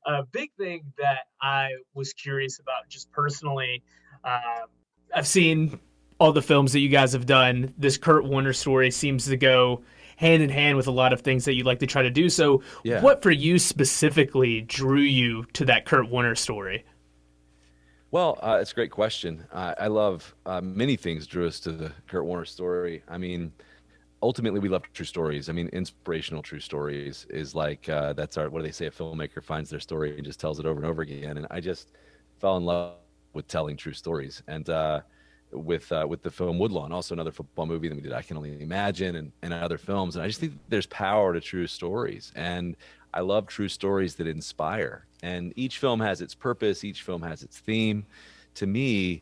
a big thing that I was curious about just personally, uh, I've seen all the films that you guys have done. This Kurt Warner story seems to go hand in hand with a lot of things that you like to try to do. So, Yeah. what for you specifically drew you to that Kurt Warner story? Well, it's a great question. I love many things drew us to the Kurt Warner story. I mean, ultimately, we love true stories. I mean, inspirational true stories is like that's our what do they say? A filmmaker finds their story and just tells it over and over again. And I just fell in love with telling true stories. And with the film Woodlawn, also another football movie that we did, I Can Only Imagine, and other films. And I just think there's power to true stories. And I love true stories that inspire. And each film has its purpose, each film has its theme. To me,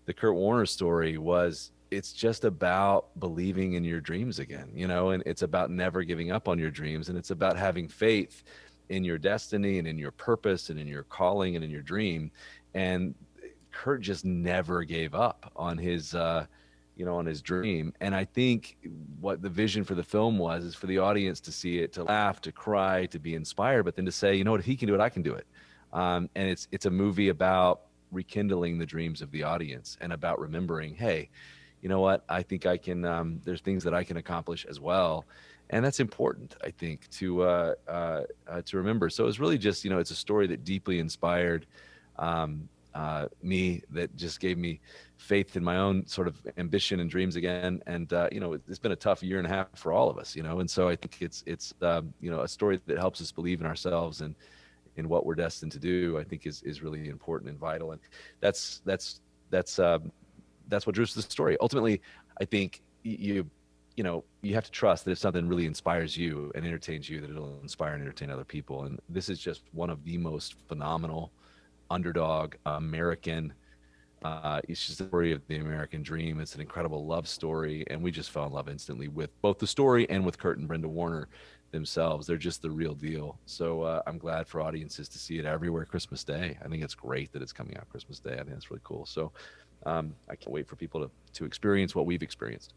the Kurt Warner story was it's just about believing in your dreams again, and it's about never giving up on your dreams. And it's about having faith in your destiny and in your purpose and in your calling and in your dream. And Kurt just never gave up on on his dream. And I think what the vision for the film was is for the audience to see it, to laugh, to cry, to be inspired, but then to say, you know what, if he can do it, I can do it. And it's a movie about rekindling the dreams of the audience and about remembering, hey, you know what, I think I can. There's things that I can accomplish as well, and that's important, I think, to remember. So it's really just, it's a story that deeply inspired me, that just gave me faith in my own sort of ambition and dreams again. And it's been a tough year and a half for all of us, and so I think it's a story that helps us believe in ourselves and in what we're destined to do. I think is really important and vital. And that's what drew us to the story. Ultimately, I think you have to trust that if something really inspires you and entertains you, that it'll inspire and entertain other people. And this is just one of the most phenomenal underdog American. It's just the story of the American dream. It's an incredible love story, and we just fell in love instantly with both the story and with Kurt and Brenda Warner themselves. They're just the real deal. So I'm glad for audiences to see it everywhere Christmas Day. I think it's great that it's coming out Christmas Day. I think that's really cool. So I can't wait for people to experience what we've experienced.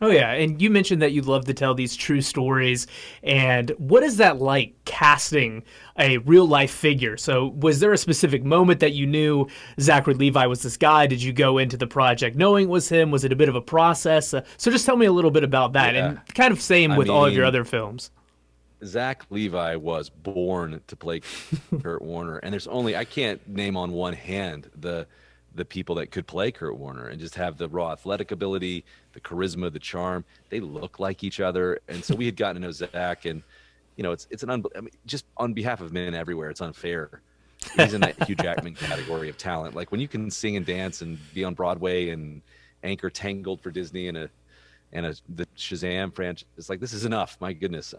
Oh yeah, and you mentioned that you love to tell these true stories. And what is that like casting a real life figure? So was there a specific moment that you knew Zachary Levi was this guy? Did you go into the project knowing it was him? Was it a bit of a process? So just tell me a little bit about that, Yeah. and kind of same I with all of your mean, other films. Zach Levi was born to play Kurt Warner, and I can't name on one hand the people that could play Kurt Warner and just have the raw athletic ability, the charisma, the charm. They look like each other, and so we had gotten to know Zach, and it's I mean, just on behalf of men everywhere, it's unfair. He's in that Hugh Jackman category of talent. Like when you can sing and dance and be on Broadway and anchor Tangled for Disney and the Shazam franchise, it's like this is enough. My goodness.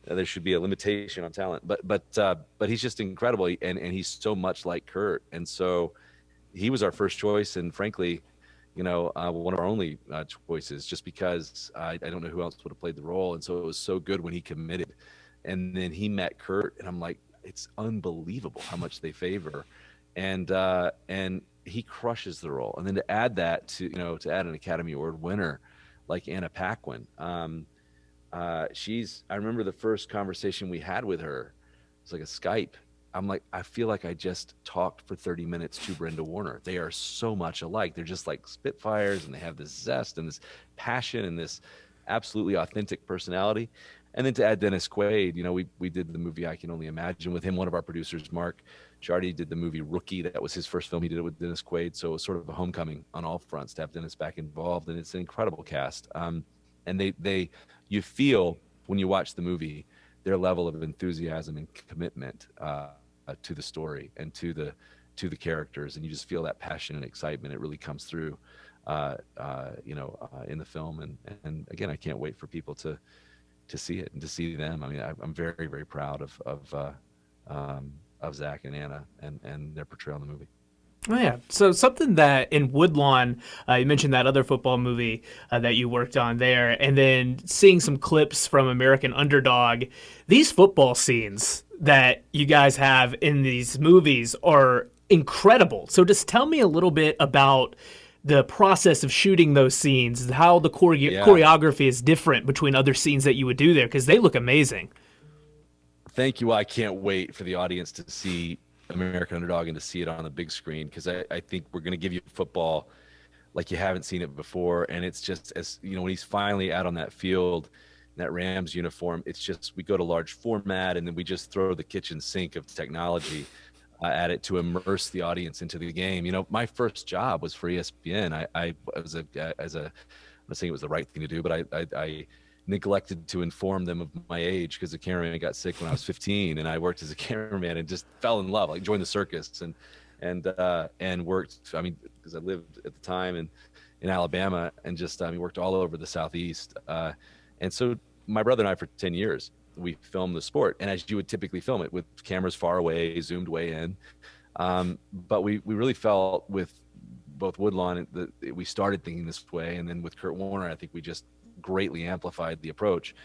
There should be a limitation on talent, but he's just incredible, and he's so much like Kurt, and so he was our first choice, and frankly, one of our only choices, just because I don't know who else would have played the role, and so it was so good when he committed, and then he met Kurt, and I'm like, it's unbelievable how much they favor, and he crushes the role, and then to add that to add an Academy Award winner like Anna Paquin. I remember the first conversation we had with her. It's like a Skype. I'm like, I feel like I just talked for 30 minutes to Brenda Warner. They are so much alike. They're just like Spitfires, and they have this zest and this passion and this absolutely authentic personality. And then to add Dennis Quaid, we did the movie I Can Only Imagine with him. One of our producers, Mark Jardy, did the movie Rookie. That was his first film. He did it with Dennis Quaid. So it was sort of a homecoming on all fronts to have Dennis back involved. And it's an incredible cast. And you feel when you watch the movie their level of enthusiasm and commitment to the story and to the characters, and you just feel that passion and excitement. It really comes through, in the film. And again, I can't wait for people to see it and to see them. I mean, I'm very, very proud of Zach and Anna and their portrayal in the movie. Oh yeah. So something that in Woodlawn, you mentioned that other football movie that you worked on there, and then seeing some clips from American Underdog. These football scenes that you guys have in these movies are incredible. So just tell me a little bit about the process of shooting those scenes, how the Yeah. choreography is different between other scenes that you would do there, because they look amazing. Thank you. I can't wait for the audience to see American Underdog and to see it on the big screen, because I think we're going to give you football like you haven't seen it before. And it's just, as you know, when he's finally out on that field in that Rams uniform, it's just, we go to large format and then we just throw the kitchen sink of technology at it to immerse the audience into the game. You know, my first job was for ESPN. I was I'm not saying it was the right thing to do, but I neglected to inform them of my age because the cameraman got sick when I was 15, and I worked as a cameraman and just fell in love, like joined the circus and worked. I mean, because I lived at the time in Alabama, and just I mean worked all over the Southeast, and so my brother and I, for 10 years, we filmed the sport, and as you would typically film it, with cameras far away, zoomed way in. But we really felt with both Woodlawn, we started thinking this way, and then with Kurt Warner, I think we just greatly amplified the approach.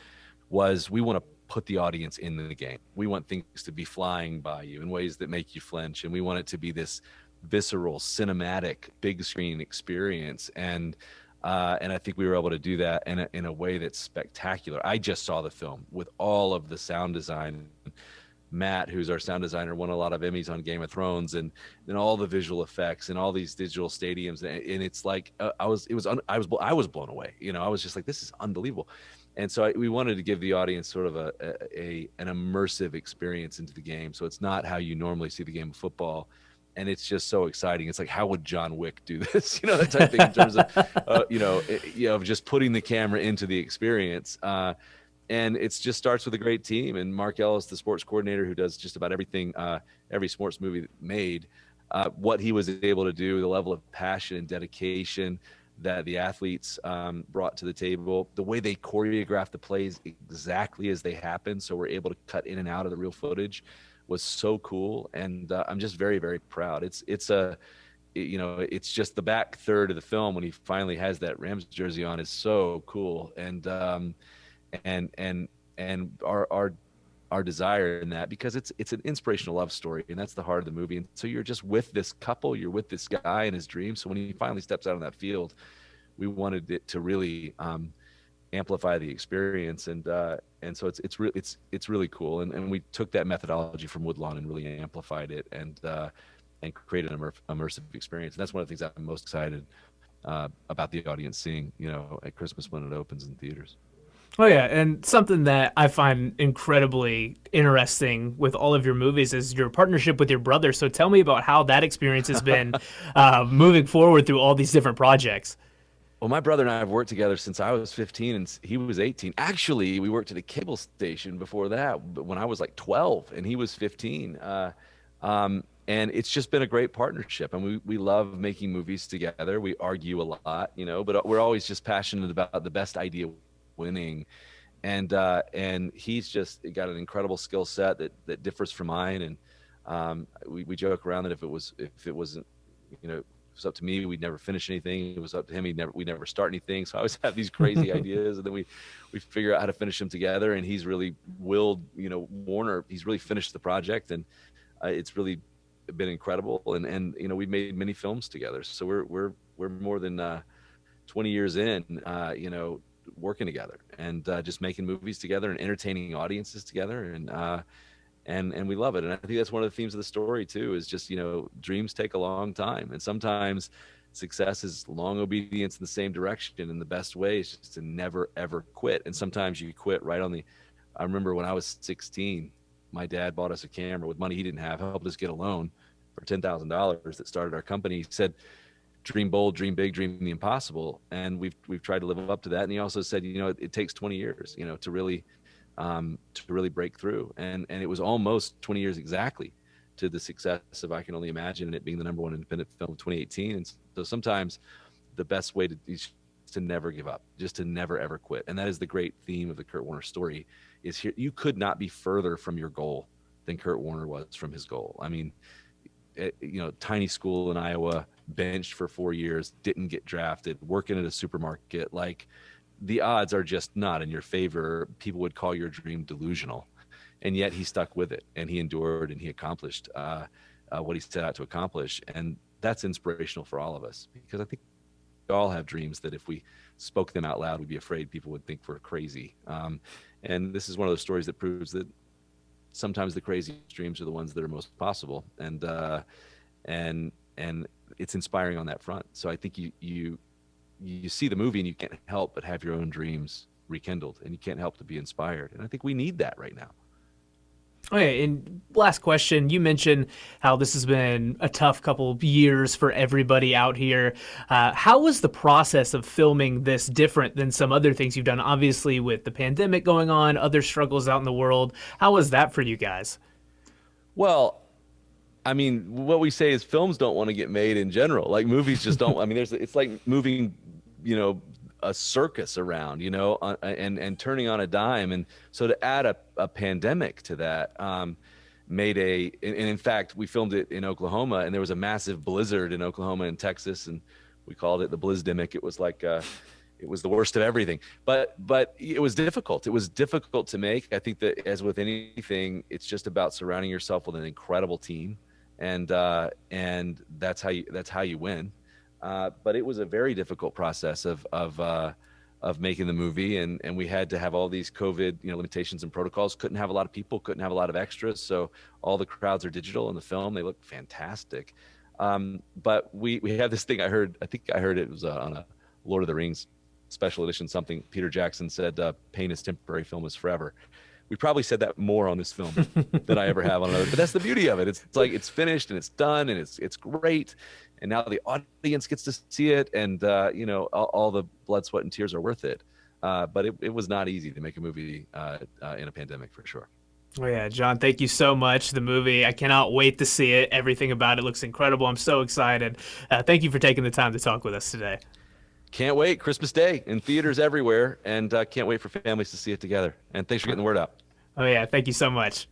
Was we want to put the audience in the game. We want things to be flying by you in ways that make you flinch, and we want it to be this visceral, cinematic, big screen experience. And I think we were able to do that in a way that's spectacular. I just saw the film with all of the sound design. Matt, who's our sound designer, won a lot of Emmys on Game of Thrones, and all the visual effects and all these digital stadiums, and it's like I was blown away. You know, I was just like, this is unbelievable. And so we wanted to give the audience sort of an immersive experience into the game. So it's not how you normally see the game of football, and it's just so exciting. It's like, how would John Wick do this? You know, that type of thing, in terms of just putting the camera into the experience. And it just starts with a great team. And Mark Ellis, the sports coordinator, who does just about everything, every sports movie made, what he was able to do, the level of passion and dedication that the athletes brought to the table, the way they choreographed the plays exactly as they happened, so we're able to cut in and out of the real footage, was so cool. And I'm just very, very proud. It's just the back third of the film when he finally has that Rams jersey on is so cool. And our desire in that, because it's an inspirational love story, and that's the heart of the movie. And so you're just with this couple, you're with this guy and his dreams. So when he finally steps out on that field, we wanted it to really amplify the experience. And so it's really cool. And we took that methodology from Woodlawn and really amplified it, and created an immersive experience. And that's one of the things I'm most excited about the audience seeing, at Christmas when it opens in theaters. Oh yeah, and something that I find incredibly interesting with all of your movies is your partnership with your brother. So tell me about how that experience has been moving forward through all these different projects. Well, my brother and I have worked together since I was 15 and he was 18. Actually, we worked at a cable station before that, when I was like 12 and he was 15. And it's just been a great partnership. And we love making movies together. We argue a lot, but we're always just passionate about the best idea winning. And he's just got an incredible skill set that differs from mine. And we joke around that if it wasn't, if it was up to me, we'd never finish anything. If it was up to him, we'd never start anything. So I always have these crazy ideas, and then we figure out how to finish them together. And he's really willed, Warner, he's really finished the project, and it's really been incredible. And we've made many films together. So we're more than 20 years in, working together, and just making movies together and entertaining audiences together. And we love it. And I think that's one of the themes of the story too, is just, dreams take a long time, and sometimes success is long obedience in the same direction. And the best way is just to never, ever quit. And sometimes you quit right on I remember when I was 16, my dad bought us a camera with money he didn't have, helped us get a loan for $10,000 that started our company. He said, dream bold, dream big, dream the impossible. And we've tried to live up to that. And he also said, it takes 20 years, to really break through. And it was almost 20 years exactly to the success of I Can Only Imagine, and it being the #1 independent film in 2018. And so sometimes the best way is to never give up, just to never, ever quit. And that is the great theme of the Kurt Warner story, is here. You could not be further from your goal than Kurt Warner was from his goal. I mean, tiny school in Iowa, benched for 4 years, didn't get drafted, working at a supermarket. Like, the odds are just not in your favor. People would call your dream delusional. And yet he stuck with it, and he endured, and he accomplished what he set out to accomplish. And that's inspirational for all of us, because I think we all have dreams that if we spoke them out loud, we'd be afraid people would think we're crazy. And this is one of those stories that proves that sometimes the craziest dreams are the ones that are most possible, and it's inspiring on that front. So I think you see the movie and you can't help but have your own dreams rekindled, and you can't help to be inspired. And I think we need that right now. Okay, and last question. You mentioned how this has been a tough couple of years for everybody out here. How was the process of filming this different than some other things you've done? Obviously, with the pandemic going on, other struggles out in the world. How was that for you guys? Well, I mean, what we say is films don't want to get made in general. Like movies just don't. I mean, it's like moving, a circus around, and turning on a dime. And so to add a pandemic to that, made and in fact, we filmed it in Oklahoma, and there was a massive blizzard in Oklahoma and Texas, and we called it the Blizdemic. It was like, it was the worst of everything, but it was difficult. It was difficult to make. I think that, as with anything, it's just about surrounding yourself with an incredible team, and that's how you win. But it was a very difficult process of making the movie, and we had to have all these COVID limitations and protocols. Couldn't have a lot of people, couldn't have a lot of extras, so all the crowds are digital in the film. They look fantastic. But we have this thing. I think I heard it was on a Lord of the Rings special edition something. Peter Jackson said, "Pain is temporary, film is forever." We probably said that more on this film than I ever have on another. But that's the beauty of it. It's like it's finished and it's done and it's great. And now the audience gets to see it, and all the blood, sweat, and tears are worth it. But it was not easy to make a movie in a pandemic, for sure. Oh yeah, Jon, thank you so much. The movie, I cannot wait to see it. Everything about it looks incredible. I'm so excited. Thank you for taking the time to talk with us today. Can't wait. Christmas Day in theaters everywhere, and can't wait for families to see it together. And thanks for getting the word out. Oh yeah, thank you so much.